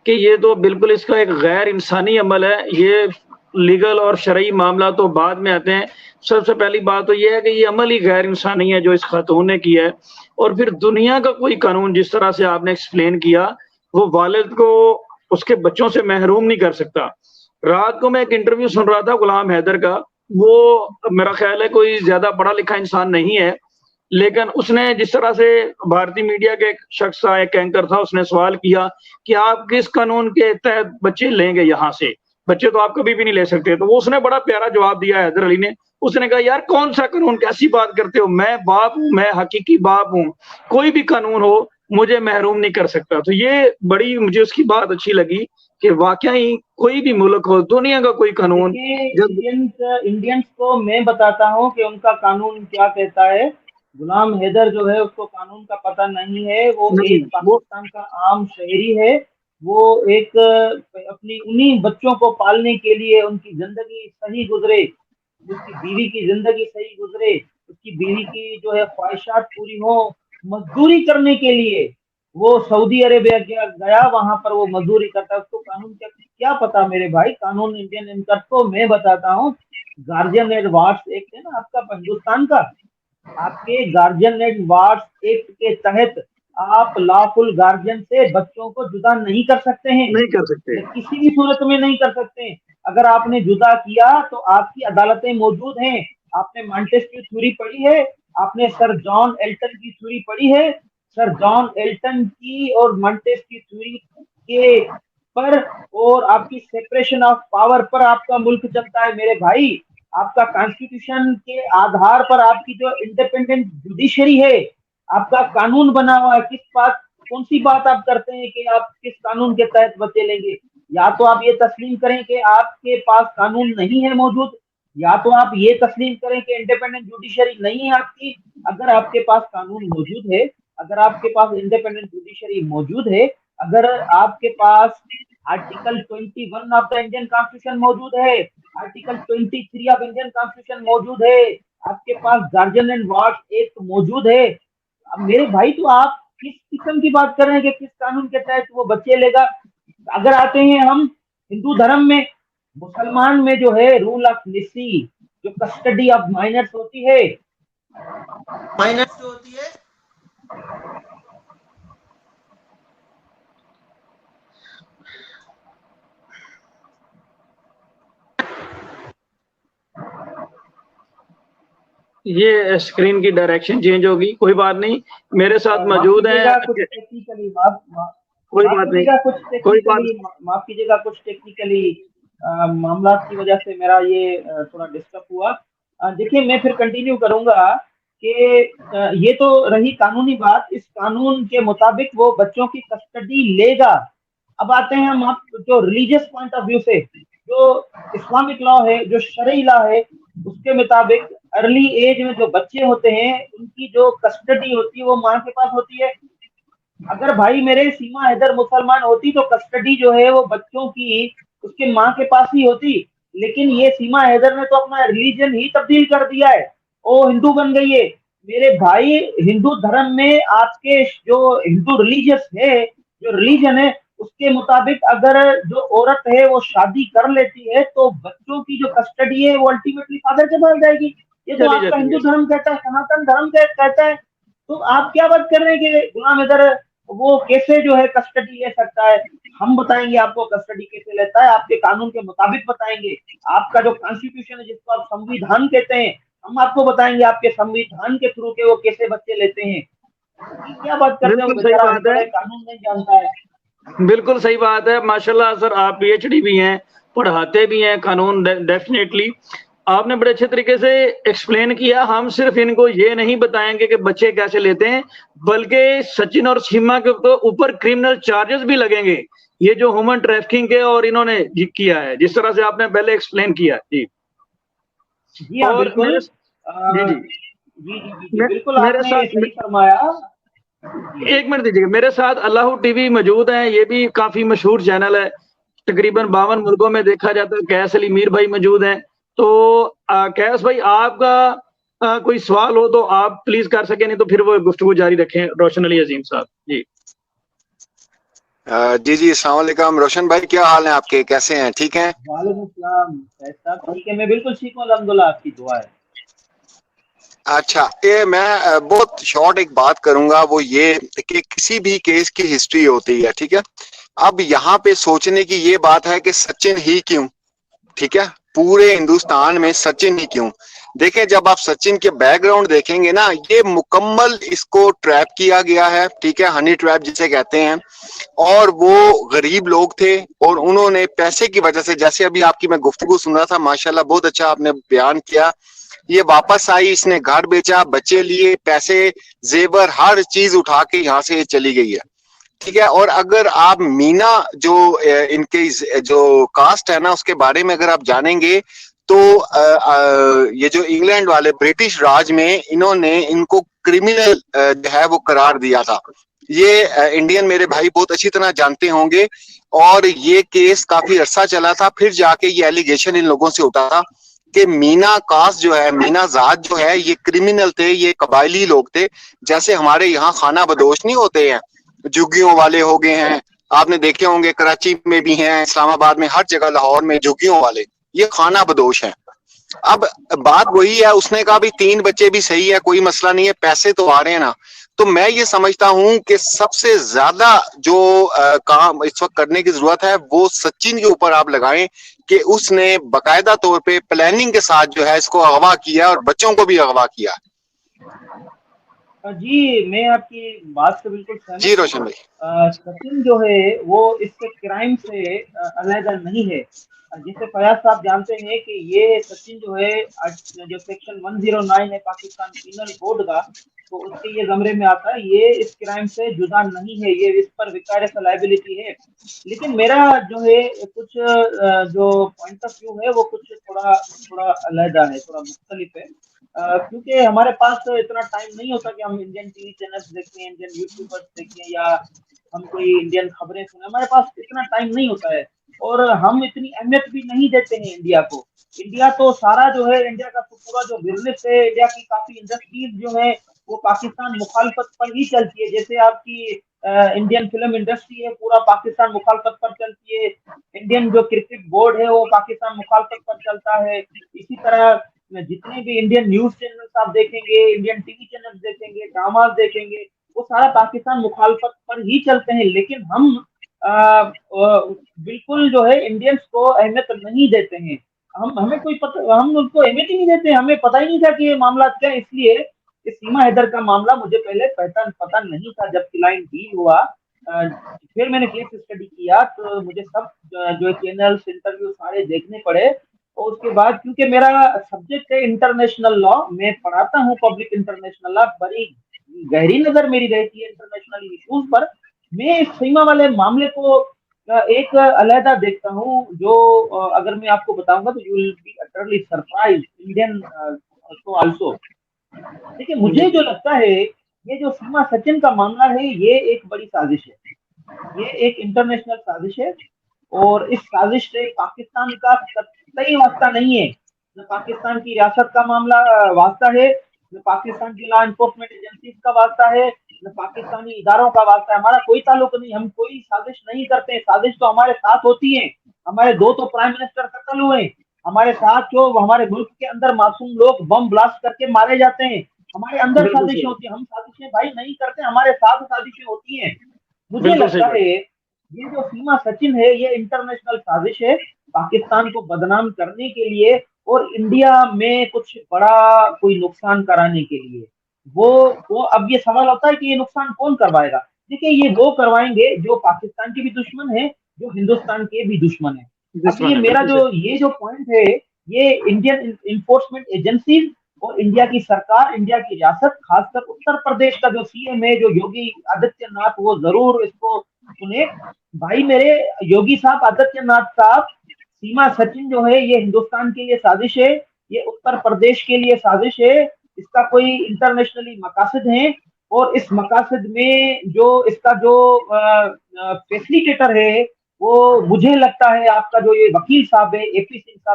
कि ये तो बिल्कुल इसका एक गैर इंसानी अमल है। ये लीगल और शरई मामला तो बाद में आते हैं। सबसे पहली बात तो ये है कि ये अमल ही गैर इंसानी है जो इस खातून ने किया है। और फिर दुनिया का कोई कानून जिस तरह से आपने एक्सप्लेन किया, वो वालिद को उसके बच्चों से महरूम नहीं कर सकता। रात को मैं एक इंटरव्यू सुन रहा था गुलाम हैदर का, वो मेरा ख़्याल है कोई ज़्यादा पढ़ा-लिखा इंसान नहीं है, लेकिन उसने जिस तरह से भारतीय मीडिया के एक शख्स था, एक एंकर था, उसने सवाल किया कि आप किस कानून के तहत बच्चे लेंगे यहाँ से? बच्चे तो आप कभी भी नहीं ले सकते। तो वो उसने बड़ा प्यारा जवाब दिया हैदर अली ने। उसने कहा, यार कौन-सा कानून, कैसी बात करते हो? मैं बाप हूँ, मैं हकीकी बाप हूँ। कोई भी कानून हो, मुझे महरूम नहीं कर सकता। तो ये बड़ी मुझे उसकी बात अच्छी लगी कि वाक़ई कोई भी मुल्क हो, दुनिया का कोई कानून देखिए, जब इंडियंस को मैं बताता हूँ कि उनका कानून क्या कहता है। गुलाम हैदर जो है उसको कानून का पता नहीं है, वो नहीं, एक वो पाकिस्तान का आम शहरी है। वो एक अपनी उन्हीं बच्चों को पालने के लिए उनकी जिंदगी सही गुजरे, उसकी बीवी की जिंदगी सही गुजरे, उसकी बीवी की जो है ख्वाहिशात पूरी हो, मजदूरी करने के लिए वो सऊदी अरेबिया गया, वहां पर वो मजदूरी करता है। उसको कानून क्या क्या पता मेरे भाई, कानून इंडियन इनका तो मैं बताता हूँ। गार्जियन एड वार्ड्स एक्ट है ना आपका हिंदुस्तान का, आपके गार्जियन एंड वार्ड्स एक्ट के तहत आप लॉफुल गार्जियन से बच्चों को जुदा नहीं कर सकते हैं, नहीं कर सकते। या किसी भी सूरत में नहीं कर सकते हैं। अगर आपने जुदा किया तो आपकी अदालतें मौजूद हैं। आपने मॉन्टेस्क्यू थ्योरी पढ़ी है, आपने सर जॉन एल्टन की थ्योरी पढ़ी है। सर जॉन एल्टन की और मॉन्टेस्क्यू थ्योरी के पर और आपकी सेपरेशन ऑफ पावर पर आपका मुल्क चलता है मेरे भाई। आपका कॉन्स्टिट्यूशन के आधार पर आपकी जो इंडिपेंडेंट जुडिशरी है, आपका कानून बना हुआ है। किस बात, कौन सी बात आप करते हैं कि आप किस कानून के तहत बच्चे लेंगे? या तो आप ये तस्लीम करें कि आपके पास कानून नहीं है मौजूद, या तो आप ये तस्लीम करें कि इंडिपेंडेंट जुडिशरी नहीं है आपकी। अगर आपके पास कानून मौजूद है, अगर आपके पास इंडिपेंडेंट जुडिशरी मौजूद है, अगर आपके पास article 21 of the Indian constitution मौजूद है, आर्टिकल 23 ऑफ इंडियन कॉन्स्टिट्यूशन मौजूद है, आपके पास गार्जियन एंड वार्ड एक्ट मौजूद है, अब मेरे भाई तो आप किस किस्म की बात कर रहे हैं कि किस कानून के तहत वो बच्चे लेगा? अगर आते हैं हम हिंदू धर्म में, मुसलमान में जो है रूल ऑफ निसी, जो कस्टडी ऑफ माइनर्स होती है, माइनर्स जो होती है, ये स्क्रीन की डायरेक्शन चेंज होगी, कोई बात नहीं। मेरे साथ मौजूद हैं, कुछ टेक्निकली कोई बात नहीं, कोई बात माफ कीजिएगा, कुछ टेक्निकली मामला की वजह से मेरा ये थोड़ा डिस्टर्ब हुआ। देखिए, मैं फिर कंटिन्यू करूंगा कि ये तो रही कानूनी बात। इस कानून के मुताबिक वो बच्चों की कस्टडी लेगा। अब आते हैं हम आप जो रिलीजियस पॉइंट ऑफ व्यू से, जो इस्लामिक लॉ है, जो शरई लॉ है, उसके मुताबिक अर्ली एज में जो बच्चे होते हैं उनकी जो कस्टडी होती है वो माँ के पास होती है। अगर भाई मेरे सीमा हैदर मुसलमान होती तो कस्टडी जो है वो बच्चों की उसके माँ के पास ही होती। लेकिन ये सीमा हैदर ने तो अपना रिलीजन ही तब्दील कर दिया है, वो हिंदू बन गई है। मेरे भाई, हिंदू धर्म में आपके जो हिंदू रिलीजियस है, जो रिलीजन है, उसके मुताबिक अगर जो औरत है वो शादी कर लेती है तो बच्चों की जो कस्टडी है वो अल्टीमेटली फादर के पास जाएगी। ये तो चली आपका जाती हिंदू है। धर्म कहता है, सनातन धर्म कहता है। तो आप क्या बात कर रहे हैं कि गुलाम हैदर वो कैसे जो है कस्टडी ले सकता है? हम बताएंगे आपको कस्टडी कैसे लेता है, आपके कानून के मुताबिक बताएंगे। आपका जो कॉन्स्टिट्यूशन है जिसको आप संविधान कहते हैं, हम आपको बताएंगे आपके संविधान के थ्रू के वो कैसे बच्चे लेते हैं। ये क्या बात करते हैं, वो बिल्कुल सही बेचारा बात अनपढ़ है, है, कानून नहीं जानता है। बिल्कुल सही बात है। माशाल्लाह सर, आप पीएचडी भी हैं, पढ़ाते भी हैं कानून, डेफिनेटली आपने बड़े अच्छे तरीके से एक्सप्लेन किया। हम सिर्फ इनको ये नहीं बताएंगे कि बच्चे कैसे लेते हैं, बल्कि सचिन और सीमा के तो ऊपर क्रिमिनल चार्जेस भी लगेंगे, ये जो ह्यूमन ट्रैफिकिंग के और इन्होंने किया है, जिस तरह से आपने पहले एक्सप्लेन किया। जी, जी हाँ, और बिल्कुल। मेरे जी जी जी जी जी जी, बिल्कुल मेरे आपने साथ सही फरमाया। जी एक मिनट दीजिएगा, मेरे साथ अल्लाह टीवी मौजूद है, ये भी काफी मशहूर चैनल है, तकरीबन 52 मुल्कों में देखा जाता है। कैस अली मीर भाई मौजूद हैं। तो कैस भाई, आपका कोई सवाल हो तो आप प्लीज कर सके, नहीं तो फिर वो गुफ्तगू जारी रखें। रोशन अली अजीम साहब जी। जी जी, अस्सलाम वालेकुम। रोशन भाई, क्या हाल है आपके, कैसे हैं, ठीक हैं? वालेकुम सलाम। ऐसा ठीक है, मैं बिल्कुल ठीक हूँ, अल्हम्दुलिल्लाह, आपकी दुआ है। अच्छा, ये मैं बहुत शॉर्ट एक बात करूंगा, वो ये कि किसी भी केस की हिस्ट्री होती है, ठीक है। अब यहाँ पे सोचने की ये बात है कि सचिन ही क्यों, ठीक है, पूरे हिंदुस्तान में सचिन ही क्यों। देखें, जब आप सचिन के बैकग्राउंड देखेंगे ना, ये मुकम्मल इसको ट्रैप किया गया है, ठीक है, हनी ट्रैप जिसे कहते हैं। और वो गरीब लोग थे और उन्होंने पैसे की वजह से, जैसे अभी आपकी मैं गुफ्तगू सुन रहा था, माशाल्लाह बहुत अच्छा आपने बयान किया। ये वापस आई, इसने घर बेचा, बच्चे लिए, पैसे, जेवर, हर चीज उठा के यहाँ से चली गई है, ठीक है। और अगर आप मीना जो इनके जो कास्ट है ना, उसके बारे में अगर आप जानेंगे तो ये जो इंग्लैंड वाले ब्रिटिश राज में इन्होंने इनको क्रिमिनल जो है वो करार दिया था। ये इंडियन मेरे भाई बहुत अच्छी तरह जानते होंगे। और ये केस काफी अरसा चला था, फिर जाके ये एलिगेशन इन लोगों से उठा था कि मीना कास्ट जो है, मीना जात जो है, ये क्रिमिनल थे, ये कबायली लोग थे। जैसे हमारे यहाँ खाना बदोश नहीं होते हैं, झुग्गियों वाले हो गए हैं, आपने देखे होंगे, कराची में भी हैं, इस्लामाबाद में, हर जगह, लाहौर में झुग्गियों वाले, ये खाना बदोश हैं। अब बात वही है, उसने कहा भी 3 बच्चे भी सही है, कोई मसला नहीं है, पैसे तो आ रहे हैं ना। तो मैं ये समझता हूं कि सबसे ज्यादा जो काम इस वक्त करने की जरूरत है वो सचिन के ऊपर आप लगाएं कि उसने बकायदा तौर पे प्लानिंग के साथ जो है इसको अगवा किया और बच्चों को भी अगवा किया। जी, मैं आपकी बात से बिल्कुल जी सहमत हूँ। रोशन भाई। सचिन जो है वो इसके क्राइम से अलहदा नहीं है। जैसे फयाज साहब जानते हैं कि ये सचिन जो है जो सेक्शन 109 है पाकिस्तान पीनल कोड का, तो उसके ये जमरे में आता है, ये इस क्राइम से जुदा नहीं है, ये इस पर विकारियस लायबिलिटी है। लेकिन मेरा जो है कुछ जो पॉइंट ऑफ व्यू है वो कुछ थोड़ा थोड़ा अलहदा है, थोड़ा मुख्तलिफ है। क्योंकि हमारे पास इतना टाइम नहीं होता कि हम इंडियन टीवी चैनल्स देखें, इंडियन यूट्यूबर्स देखें, या हम कोई इंडियन खबरें सुने, हमारे पास इतना टाइम नहीं होता है। और हम इतनी अहमियत भी नहीं देते हैं इंडिया को। इंडिया तो सारा जो है, इंडिया का तो पूरा जो बिजनेस है, इंडिया की काफी इंडस्ट्रीज जो है वो पाकिस्तान मुखालफत पर ही चलती है। जैसे आपकी इंडियन फिल्म इंडस्ट्री है, पूरा पाकिस्तान मुखालफत पर चलती है। इंडियन जो क्रिकेट बोर्ड है वो पाकिस्तान मुखालफत पर चलता है। इसी तरह जितने भी इंडियन न्यूज चैनल्स आप देखेंगे, इंडियन टीवी चैनल्स देखेंगे, ड्रामास देखेंगे, वो सारा पाकिस्तान मुखालफत पर ही चलते हैं। लेकिन हम बिल्कुल जो है इंडियंस को अहमियत नहीं देते हैं। हमें कोई पता, हम उनको अहमियत ही नहीं देते, हमें पता ही नहीं था कि ये मामला क्या है। इसलिए इस सीमा हैदर का मामला मुझे पहले पता नहीं था। जब क्लाइंट डील हुआ, फिर मैंने केस स्टडी किया, तो मुझे सब जो चैनल्स, इंटरव्यू सारे देखने पड़े। और उसके बाद, क्योंकि मेरा सब्जेक्ट है इंटरनेशनल लॉ, मैं पढ़ाता हूँ पब्लिक इंटरनेशनल लॉ, बड़ी गहरी नजर मेरी रहती है इंटरनेशनल इश्यूज पर। मैं इस सीमा वाले मामले को एक अलहदा देखता हूँ, जो अगर मैं आपको बताऊंगा तो you will be utterly surprise, Indian तो आल्सो। देखिए, मुझे जो लगता है, ये जो सीमा सचिन का मामला है, ये एक बड़ी साजिश है, ये एक इंटरनेशनल साजिश है। और इस साजिश से पाकिस्तान का कतई वास्ता नहीं है। न पाकिस्तान की रियासत का मामला वास्ता है, न पाकिस्तान की लॉ एनफोर्समेंट एजेंसीज का वास्ता है, न पाकिस्तानी इदारों का वास्ता है। हमारा कोई ताल्लुक नहीं, हम कोई साजिश नहीं करते। साजिश तो हमारे साथ होती है। हमारे 2 तो प्राइम मिनिस्टर कत्ल हुए, हमारे साथ जो हमारे मुल्क के अंदर मासूम लोग बम ब्लास्ट करके मारे जाते हैं, हमारे अंदर बिल्कुल साजिशें सही, होती है। हम साजिशें भाई नहीं करते, हमारे साथ साजिशें होती हैं। मुझे बिल्कुल सही लगता बात। है ये जो सीमा सचिन है, ये इंटरनेशनल साजिश है पाकिस्तान को बदनाम करने के लिए और इंडिया में कुछ बड़ा कोई नुकसान कराने के लिए। वो वो अब ये सवाल होता है कि ये नुकसान कौन करवाएगा। देखिए, ये वो करवाएंगे जो पाकिस्तान के भी दुश्मन है, जो हिंदुस्तान के भी दुश्मन है। अब दुश्मन ये है, मेरा बिल्कुल जो सही। ये जो पॉइंट है, ये इंडियन इन्फोर्समेंट एजेंसीज और इंडिया की सरकार, इंडिया की रियासत, खासकर उत्तर प्रदेश का जो सीएम है, जो योगी आदित्यनाथ, वो जरूर इसको सुने। भाई मेरे योगी साहब, आदित्यनाथ साहब, सीमा सचिन जो है ये हिंदुस्तान के लिए साजिश है, ये उत्तर प्रदेश के लिए साजिश है। इसका कोई इंटरनेशनली मकासद है, और इस मकासद में जो इसका जो फैसिलिटेटर है, वो मुझे लगता है आपका जो ये वकील साहब है, एपी सिंह साहब,